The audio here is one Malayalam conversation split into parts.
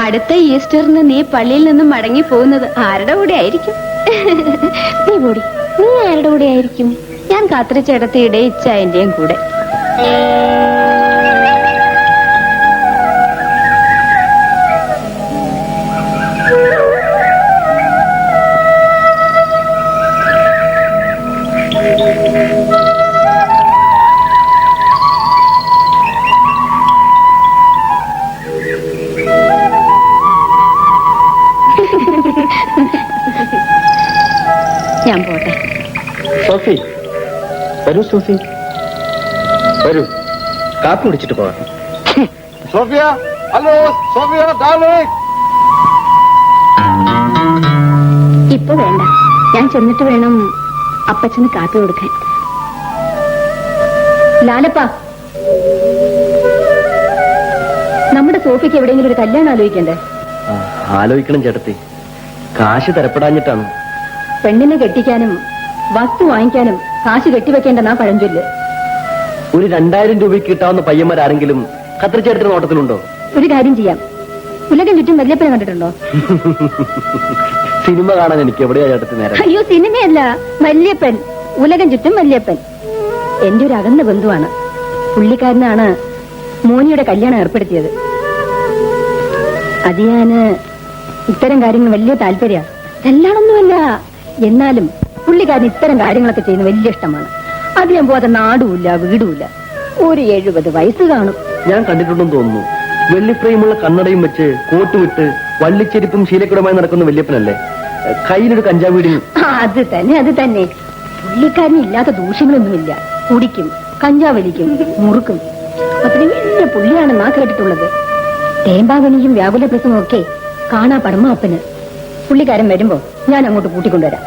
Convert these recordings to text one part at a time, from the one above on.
അടുത്ത ഈസ്റ്ററിന് നീ പള്ളിയിൽ നിന്നും മടങ്ങി പോകുന്നത് ആരുടെ കൂടെ ആയിരിക്കും? നീ കൂടി, നീ ആരുടെ കൂടെ ആയിരിക്കും? ഞാൻ കാത്തിരിച്ചെടുത്തിടെ ഇച്ചായന്റെയും കൂടെ. ഞാൻ പോട്ടെ. സോഫി വരൂ, സോഫി വരൂ, കാപ്പി കുടിച്ചിട്ട് പോവാം. Sophia, hello Sophia darling. ഇപ്പൊ വേണ്ട, ഞാൻ ചെന്നിട്ട് വേണം അപ്പച്ചന് കാപ്പി കൊടുക്കാൻ. ലാലപ്പ, നമ്മുടെ സോഫിക്ക് എവിടെയെങ്കിലും ഒരു കല്യാണം ആലോചിക്കണ്ടേ? ആലോചിക്കണം ചേട്ടത്തി, കാശ് തരപ്പെടാഞ്ഞിട്ടാണ്. പെണ്ണിനെ കെട്ടിക്കാനും വസ്തു വാങ്ങിക്കാനും കാശ് കെട്ടിവെക്കേണ്ടെന്നാ പഴഞ്ചൊല്ല്. ഒരു 2000 രൂപയ്ക്ക് കിട്ടാവുന്ന പയ്യന്മാരാരെങ്കിലും ഖത്തർ ചേട്ടത്തിന് നോട്ടത്തിലുണ്ടോ? ഒരു കാര്യം ചെയ്യാം, ഉലകം ചുറ്റും വല്യപ്പനെ കണ്ടിട്ടുണ്ടോ? സിനിമ കാണാൻ എനിക്ക് എവിടെയാ ചേട്ടത്തി നേരം? അയ്യോ, സിനിമയല്ല, വല്യപ്പൻ. ഉലകം ചുറ്റും വല്യപ്പൻ എന്റെ ഒരു അകന്ന ബന്ധുവാണ്. പുള്ളിക്കാരനാണ് മോനിയുടെ കല്യാണം ഏർപ്പെടുത്തിയത്. അത് ഞാന് ഇത്തരം കാര്യങ്ങൾ വലിയ താല്പര്യ. കല്യാണമൊന്നുമല്ല, എന്നാലും പുള്ളിക്കാരൻ ഇത്തരം കാര്യങ്ങളൊക്കെ ചെയ്യുന്നത് വലിയ ഇഷ്ടമാണ്. അധികം പോകാതെ നാടുമില്ല വീടുമില്ല. ഒരു 70 വയസ്സ് കാണും. ഞാൻ കണ്ടിട്ടുണ്ടെന്ന് തോന്നുന്നു. വെള്ളിഫ്രെയിമുള്ള കണ്ണടയും വെച്ച് കോട്ടുവിട്ട് വള്ളിച്ചെരിപ്പും ശീലക്കുടമായി നടക്കുന്ന വല്യപ്പനല്ലേ? കയ്യിലൊരു കഞ്ചാവീടി. അത് തന്നെ, അത് തന്നെ. പുള്ളിക്കാരന് ഇല്ലാത്ത ദൂഷ്യങ്ങളൊന്നുമില്ല. കുടിക്കും, കഞ്ചാവലിക്കും, മുറുക്കും. അതിന് വലിയ പുള്ളിയാണെന്നാ കേട്ടിട്ടുള്ളത്. തേമ്പാവനിയും വ്യാകുല പ്രസവം ഒക്കെ കാണാ പരമാപ്പന്. പുള്ളിക്കാരൻ വരുമ്പോ ഞാൻ അങ്ങോട്ട് കൂട്ടിക്കൊണ്ടുവരാം.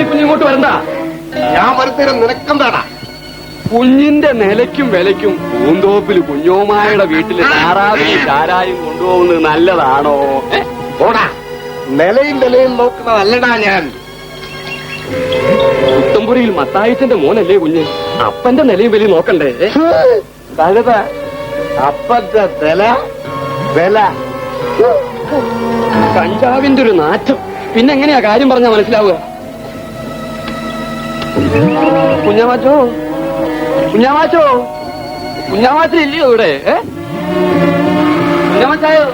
കുഞ്ഞിങ്ങോട്ട് വരണ്ട. ഞാൻ വരുത്തേരം നിനക്കെന്താടാ? കുഞ്ഞിന്റെ നിലയ്ക്കും വിലയ്ക്കും പൂന്തോപ്പിൽ കുഞ്ഞോമായുടെ വീട്ടില് താറാവും ചാരായും കൊണ്ടുപോകുന്നത് നല്ലതാണോ? ഓടാ, നിലയും നിലയും നോക്കുന്നതല്ലടാ ഞാൻ. പുത്തമ്പുരയിൽ മത്തായച്ചന്റെ മോനല്ലേ കുഞ്ഞ്? അപ്പന്റെ നിലയും വിലയും നോക്കണ്ടേ? കഴുത, അപ്പന്റെ വില കഞ്ചാവിന്റെ ഒരു നാറ്റം. പിന്നെ എങ്ങനെയാ കാര്യം പറഞ്ഞാ മനസ്സിലാവുക? കുഞ്ഞാമാച്ചോ, കുഞ്ഞാമാച്ചോ, കുഞ്ഞാമാച്ചോ ഇല്ലയോ ഇവിടെ? കുഞ്ഞാമാച്ചായോ?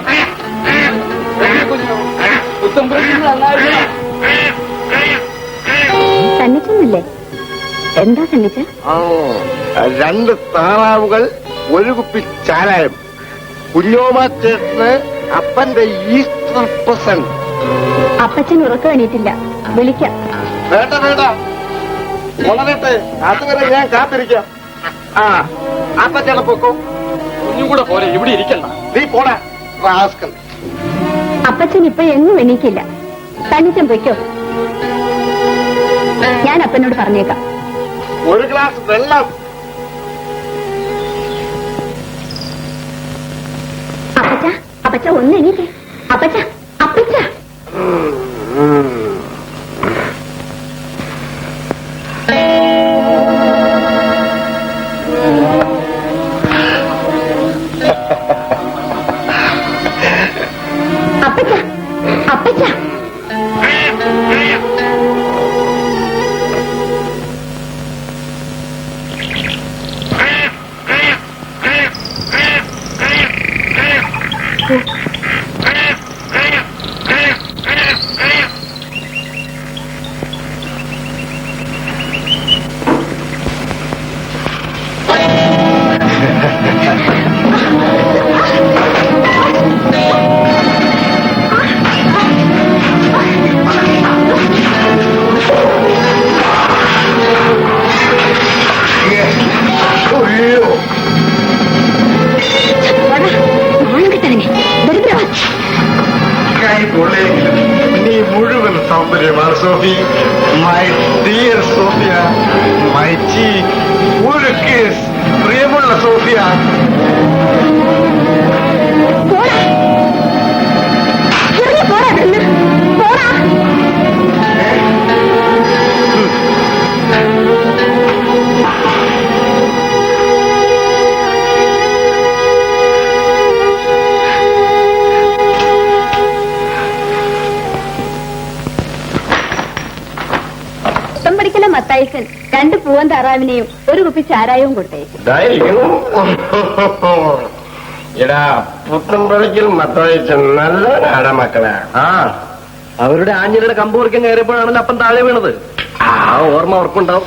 സന്നിച്ചല്ലേ? എന്താ സന്നിച്ച? 2 താറാവുകൾ, 1 കുപ്പി ചാരായം. കുഞ്ഞോമാച്ചേട്ടന് അപ്പന്റെ ഈസ്റ്റർ പ്രസന്റ്. അപ്പച്ചൻ ഉറക്കം എണീറ്റില്ല, വിളിക്കാം. വേണ്ട വേണ്ട, ഉണരട്ടെ, അതുവരെ ഞാൻ കാത്തിരിക്കാം. അപ്പച്ചേട്ട പൊക്കോ. കുഞ്ഞും കൂടെ പോലെ ഇവിടെ ഇരിക്കണ്ട. നീ പോടാ റാസ്കൽ. അപ്പച്ചൻ ഇപ്പൊ എങ്ങും എണീക്കില്ല. തനിച്ചൻ പൊയ്ക്കോ. ഞാൻ അപ്പനോട് പറഞ്ഞേക്കാം. 1 ഗ്ലാസ് വെള്ളം. അപ്പച്ച, അപ്പച്ച ഒന്ന് എണീറ്റേ. അപ്പച്ച, അപ്പച്ച. അപ്പച്ച, അപ്പച്ച. നീ മുഴുവൻ സൗന്ദര്യമാണ് Sophie. My dear Sophia, my cheek, ഒരു കിസ്, പ്രിയമുള്ള സോഫിയ. പഠിക്കല മത്തായിക്കൻ 2 പൂവൻ താറാവിനെയും 1 കുപ്പി ചാരായവും കൊടുത്തേക്കും. എടാ പുത്തമ്പളിക്കൽ മത്തായിച്ചൻ നല്ല നാട മക്കളെ. ആ അവരുടെ ആഞ്ഞിലിയുടെ കമ്പ് കുറിക്കാൻ കയറിയപ്പോഴാണല്ലോ അപ്പം താഴെ വീണത്. ആ ഓർമ്മ ഓർക്കുണ്ടാവും.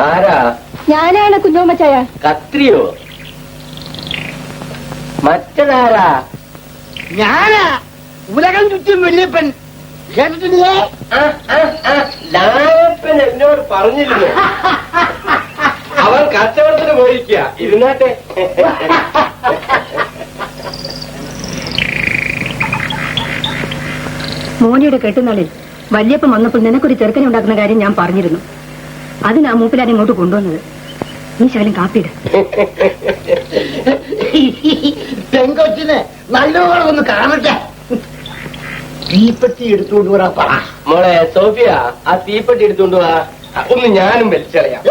ആരാ? ഞാനാണ് കുഞ്ഞോമ്മച്ചായ. കത്രിയോ? മറ്റതാരാ? ഞാനാ ഉലകം ചുറ്റും വല്യപ്പൻ. കേട്ടിട്ടില്ലേ? ലായപ്പൻ എന്നോട് പറഞ്ഞിരുന്നു. അവൻ കച്ചവടത്തിന് പോയിരിക്കുക. ഇരുന്നാട്ടെ. മോനിയുടെ കെട്ടുനാളിൽ വല്യപ്പൻ വന്നപ്പോൾ നിനക്കൊരു ചെറുക്കനെ ഉണ്ടാക്കുന്ന കാര്യം ഞാൻ പറഞ്ഞിരുന്നു. അതിനാ മൂപ്പിലാണ് ഇങ്ങോട്ട് കൊണ്ടുവന്നത്. നീ ശകലം കാപ്പിയിട്. പെങ്കൊച്ചിനെ നല്ലോണം ഒന്ന് കാണട്ടെ. തീപ്പെട്ടി എടുത്തുകൊണ്ട് വരാ പറ. മോളെ സോഫിയ, ആ തീപ്പെട്ടി എടുത്തുകൊണ്ട് വാ. ഒന്ന് ഞാനും വലിച്ചറിയാം.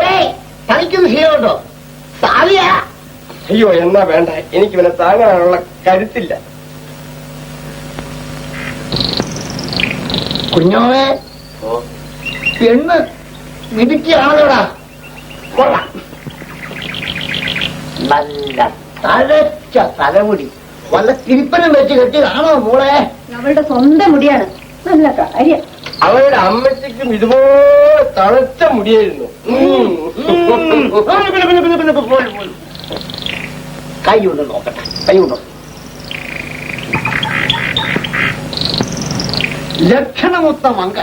തനിക്കൊന്ന് ശീലമുണ്ടോ? സാലിയ. അയ്യോ എന്നാ വേണ്ട, എനിക്ക് ഇവനെ താങ്ങാനുള്ള കരുത്തില്ല. കുഞ്ഞോളെ പെണ്ണ് മിടുക്കിയാണല്ലോടാ. കൊള്ളാം. നല്ല തഴച്ച തലമുടി വല്ല തിരുപ്പനം വെച്ച് കെട്ടിയതാണോ മോളെ? അവളുടെ സ്വന്തം മുടിയാണ്. നല്ല കാര്യം. അവരുടെ അമ്മയ്ക്കും ഇതുപോലെ തളച്ച മുടിയായിരുന്നു. കൈയുണ്ടോ നോക്കട്ടെ. കൈയുണ്ടോ? ലക്ഷണമൊത്ത മങ്ക.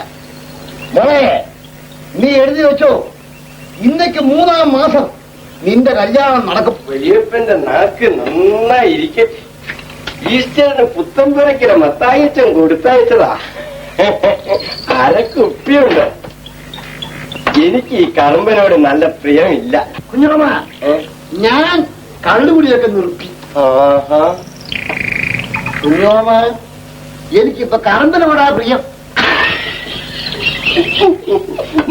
മോളെ നീ എഴുതി വെച്ചോ, ഇന്നേക്ക് 3-ാം മാസം നിന്റെ കല്യാണം നടക്കും. വലിയപ്പന്റെ നാക്ക് നന്നായിരിക്കും. ഈസ്റ്ററിന് പുത്തമ്പുരക്കിലെ മത്തായിച്ചൻ കൊടുത്തയച്ചതാ. അരക്കുപ്പിയുണ്ട്. എനിക്ക് ഈ കറുമ്പനോട് നല്ല പ്രിയമില്ല. കുഞ്ഞമ്മ, ഞാൻ കള്ളുകുടിയൊക്കെ നിർത്തി. കുഞ്ഞമ്മ, എനിക്കിപ്പോ കറമ്പനോടാ പ്രിയം.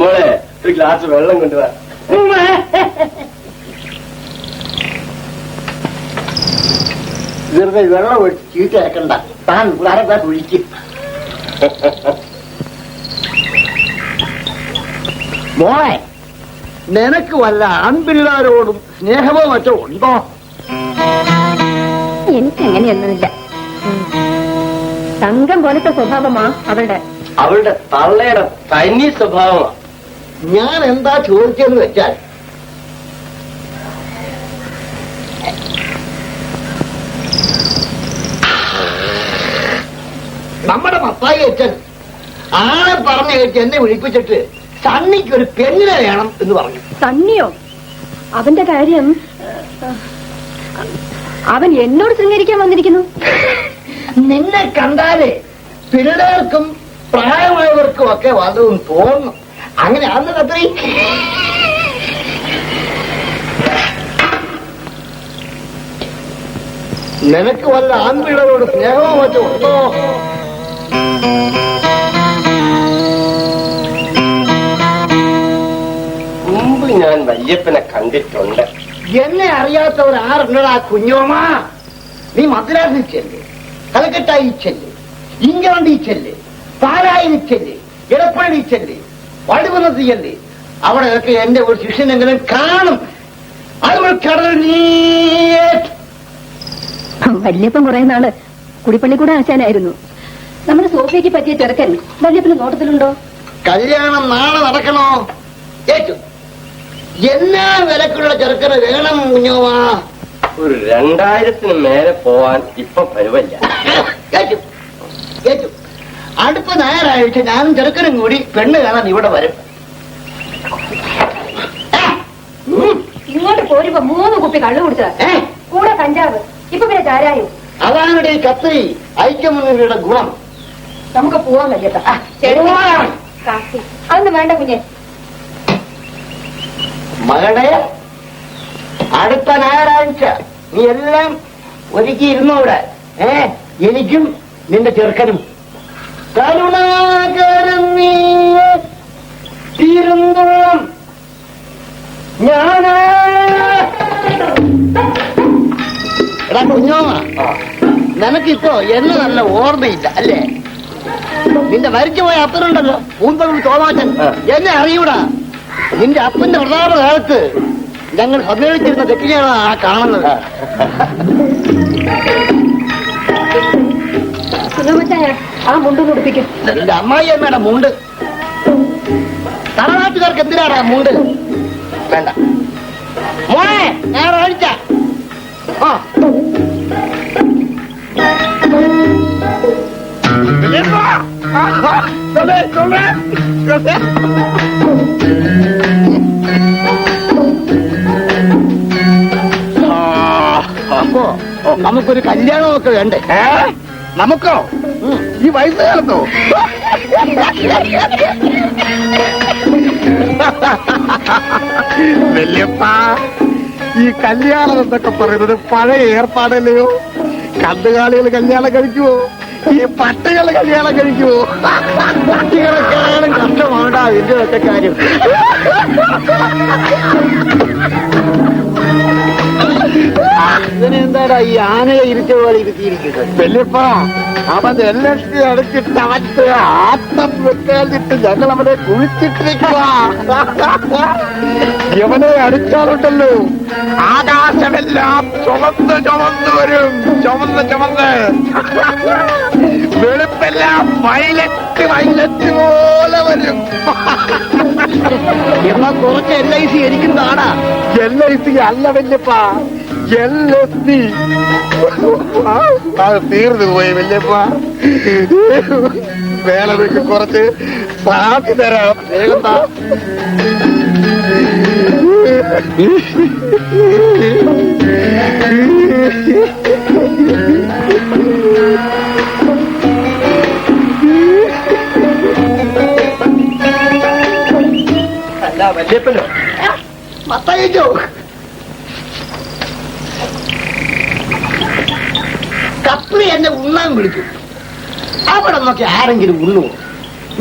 മോളെ ഒരു ഗ്ലാസ് വെള്ളം കൊണ്ടുവാ. വെറുതെ വെള്ളം ഒഴിച്ച് ചീട്ടേക്കണ്ട. താൻ അരക്കാ ഒഴിക്കും. മോളെ, നിനക്ക് വല്ല ആൺപിള്ളാരോടും സ്നേഹമോ മറ്റോ ഉണ്ടോ? എനിക്കങ്ങനെയൊന്നുമില്ല. തങ്കം പോലത്തെ സ്വഭാവമാ അവളുടെ. അവളുടെ തള്ളയുടെ തനി സ്വഭാവമാ. ഞാൻ എന്താ ചോദിച്ചെന്ന് വെച്ചാൽ, നമ്മുടെ മത്തായി അച്ഛൻ ആളെ പറഞ്ഞു കേട്ട് എന്നെ വിളിപ്പിച്ചിട്ട് സണ്ണിക്കൊരു പെണ്ണിനെ വേണം എന്ന് പറഞ്ഞു. സണ്ണിയോ? അവന്റെ കാര്യം അവൻ എന്നോട് ശൃംഗരിക്കാൻ വന്നിരിക്കുന്നു. നിന്നെ കണ്ടാലേ പിള്ളേർക്കും പ്രായമായവർക്കും ഒക്കെ വല്ലതും തോന്നും. അങ്ങനെ അന്ന് കത്രി നിനക്ക് വല്ല ആൺപിള്ളേരോട് സ്നേഹമോ മറ്റോ ഉണ്ടോ? മുമ്പ് ഞാൻ വല്യപ്പനെ കണ്ടിട്ടുണ്ട്. എന്നെ അറിയാത്തവർ ആരുണ്ടടാ കുഞ്ഞോമ? നീ മദ്രാസിൽ ചെല്ല്, കലക്കട്ടായി ചെല്ല്, ഇംഗ്ലണ്ടിൽ ചെല്ല്, പാലായിൽ ചെല്ല്, എടപ്പള്ളി ചെല്ല്, വടുകുന്നത്ത് ചെല്ല്. അവിടെയൊക്കെ എന്റെ ഒരു ശിഷ്യനെങ്കിലും കാണും. അതുകൊണ്ട് കടൽ നീ വല്യപ്പൻ കുറെ നാള് കുടിപ്പള്ളിക്കൂടെ ആശാനായിരുന്നു. നമ്മുടെ സോഫിയക്ക് പറ്റിയ ചെറുക്കൻ വല്യപ്പന് നോട്ടത്തിലുണ്ടോ? കല്യാണം നാളെ നടക്കണോ? ഏറ്റു എന്നാ വിലക്കുള്ള ചെറുക്കന് വേണം കുഞ്ഞോമാ? ഒരു 2000-ന് മേലെ പോവാൻ ഇപ്പൊ പരുവല്ല. ഏറ്റു ഏറ്റു അടുത്ത ഞായറാഴ്ച ഞാനും ചെറുക്കനും കൂടി പെണ്ണ് കാണാൻ ഇവിടെ വരും. ഇങ്ങോട്ട് പോരുമ്പോ 3 കുപ്പി കള്ളു കുടിച്ചതാ. കൂടെ കഞ്ചാവ്, ഇപ്പൊ പിന്നെ ചാരായും. അതാണ് ഈ കത്രി ഐക്യമുന്നണിയുടെ ഗുണം. നമുക്ക് പോവാൻ കഴിയട്ടോ. കാപ്പി അതൊന്നും വേണ്ട കുഞ്ഞെ. മകളെ, അടുത്ത ഞായറാഴ്ച നീ എല്ലാം ഒരുക്കിയിരുന്നൂടെ. എനിക്കും നിന്റെ ചെറുക്കനും. കരുണാകരൻ നീ തീരുന്നോളം ഞാനാ. എടാ കുഞ്ഞോമ, നിനക്കിപ്പോ എന്നെ നല്ല ഓർമ്മയില്ല അല്ലേ? നിന്റെ മരിച്ചുപോയ അപ്പനുണ്ടല്ലോ, പൂന്തോളം തോമാച്ചൻ, എന്നെ അറിയൂടാ. നിന്റെ അപ്പന്റെ പ്രധാന കാലത്ത് ഞങ്ങൾ സമ്മേളിച്ചിരുന്ന തെറ്റിനെയാണ് ആ കാണുന്നത്. ആ മുണ്ട് കുടിപ്പിക്കും. നിന്റെ അമ്മായി അമ്മയുടെ മുണ്ട്. തറവാട്ടുകാർക്ക് എന്തിനാടാ മുണ്ട്? വേണ്ട മോനെ, ഞായറാഴ്ച. അപ്പോ നമുക്കൊരു കല്യാണമൊക്കെ വേണ്ടേ? നമുക്കോ? ഈ വയസ്സുകാലത്തോ? വല്യപ്പ, ഈ കല്യാണം എന്നൊക്കെ പറയുന്നത് പഴയ ഏർപ്പാടല്ലയോ? കന്നുകാലികൾ കല്യാണം കഴിക്കുവോ? ഈ പട്ടികൾ കല്യാണം കഴിക്കുവോ? പട്ടികളൊക്കെയാണ് കഷ്ടമാണ്ടാ ഇതിന്റെ ഒക്കെ കാര്യം. ഇതിനെന്താടാ ഈ ആനയെ ഇരുച്ച പോലെ ഇരുത്തിയിരിക്കുന്നത്? വല്യപ്പ, അവൻ LSD അടച്ചിട്ട് അവന്റെ ആത്തം വെക്കാതിട്ട് ഞങ്ങൾ അവനെ കുഴിച്ചിട്ടിരിക്കുക. യവനെ അടിച്ചാലുണ്ടല്ലോ ആകാശമെല്ലാം ചുവന്ന് ചുവന്ന് വരും. ചുവന്ന് വെളുപ്പെല്ലാം വയലറ്റ് പോലെ വരും. എന്നാ കുറച്ച് LIC എനിക്കുന്നതാണാ. LIC അല്ല വല്യപ്പ, LSD. അത് തീർന്നു പോയി വല്യപ്പ. വേളവയ്ക്ക് കുറച്ച് സാധി തരാം. വേഗം താ. അല്ല വല്യപ്പനോ മത്തയച്ചോ? കത്രി എന്നെ ഉണ്ണാൻ വിളിച്ചു. അവിടെ നോക്കി ആരെങ്കിലും ഉണ്ണുവോ?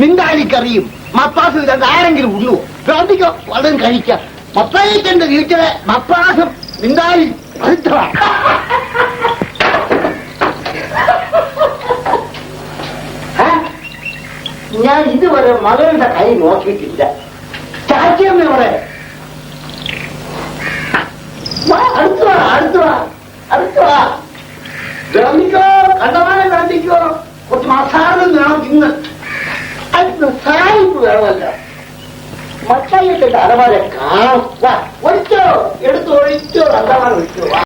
മിണ്ടാലിക്കറിയും മപ്പാസും ഇല്ലാണ്ട് ആരെങ്കിലും ഉണ്ണുവോ? പ്രാർത്ഥിക്കോ, വളരെ കഴിക്കാം. മപ്പായിക്കന്റെ വീട്ടിലെ മപ്പാസും മിണ്ടാലി ഞാൻ ഇതുവരെ മകളുടെ കൈ നോക്കിയിട്ടില്ല. ചാച്ചിയമ്മ ഇവിടെ അടുത്തുവാ ഗാന്ധിക്കോ, കണ്ടമാനം ഗാന്ധിക്കോ. കുറച്ച് മസാല വേണം ഇന്ന്. അടുത്ത് സായിപ്പ് വേണമല്ല. മച്ചായിട്ടൊക്കെ അലമാര കാണാം. ഒഴിച്ചോ, എടുത്ത് ഒഴിച്ചോ, അലമാര ഒഴിച്ചോ.